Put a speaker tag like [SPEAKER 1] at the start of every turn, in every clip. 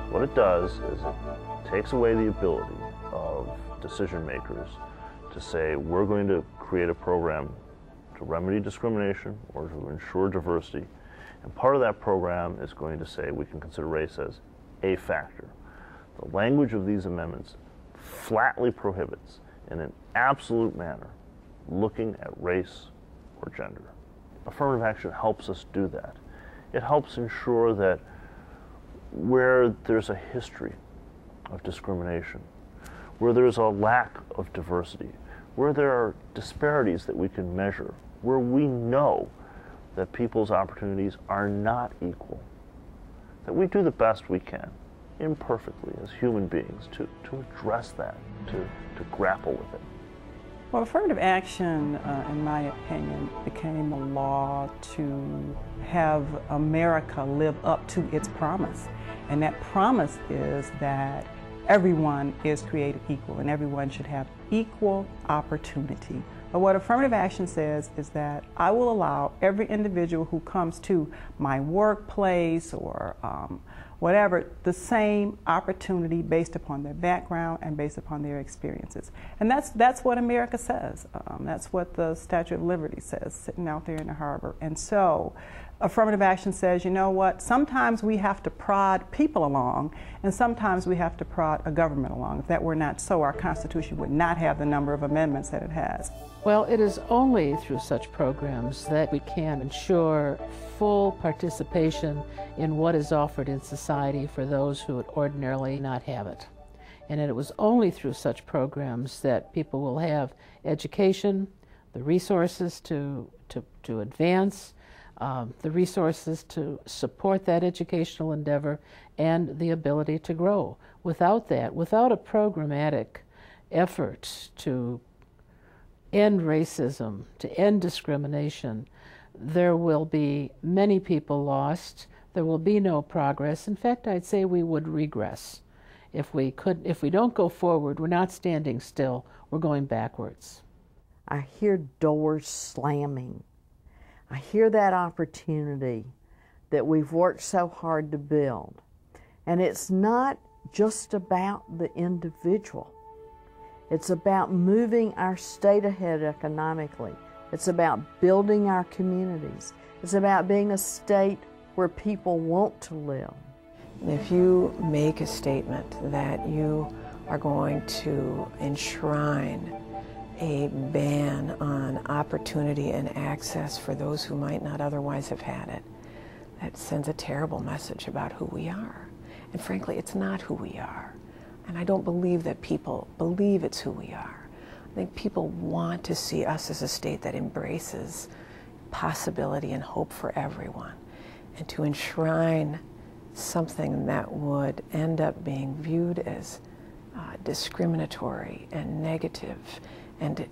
[SPEAKER 1] What it does is it takes away the ability of decision makers to say, we're going to create a program to remedy discrimination or to ensure diversity. And part of that program is going to say we can consider race as a factor. The language of these amendments flatly prohibits, in an absolute manner, looking at race or gender. Affirmative action helps us do that. It helps ensure that where there's a history of discrimination, where there's a lack of diversity, where there are disparities that we can measure, where we know that people's opportunities are not equal, that we do the best we can, imperfectly as human beings, to address that, to grapple with it.
[SPEAKER 2] Well, affirmative action, in my opinion, became a law to have America live up to its promise. And that promise is that everyone is created equal and everyone should have equal opportunity. But what affirmative action says is that I will allow every individual who comes to my workplace or whatever, the same opportunity based upon their background and based upon their experiences. And that's what America says. That's what the Statue of Liberty says, sitting out there in the harbor. And so affirmative action says, you know what, sometimes we have to prod people along, and sometimes we have to prod a government along. If that were not so, our Constitution would not have the number of amendments that it has.
[SPEAKER 3] Well, it is only through such programs that we can ensure full participation in what is offered in society for those who would ordinarily not have it. And it was only through such programs that people will have education, the resources to advance, the resources to support that educational endeavor, and the ability to grow. Without that, without a programmatic effort to end racism, to end discrimination, there will be many people lost. There will be no progress. In fact, I'd say we would regress. If we don't go forward, we're not standing still, we're going backwards.
[SPEAKER 4] I hear doors slamming. I hear that opportunity that we've worked so hard to build. And it's not just about the individual. It's about moving our state ahead economically. It's about building our communities. It's about being a state where people want to live.
[SPEAKER 5] If you make a statement that you are going to enshrine a ban on opportunity and access for those who might not otherwise have had it, that sends a terrible message about who we are. And frankly, it's not who we are. And I don't believe that people believe it's who we are. I think people want to see us as a state that embraces possibility and hope for everyone. And to enshrine something that would end up being viewed as discriminatory and negative and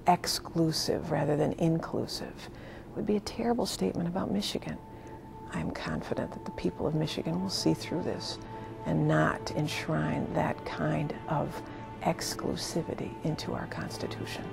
[SPEAKER 5] exclusive rather than inclusive would be a terrible statement about Michigan. I'm confident that the people of Michigan will see through this and not enshrine that kind of exclusivity into our Constitution.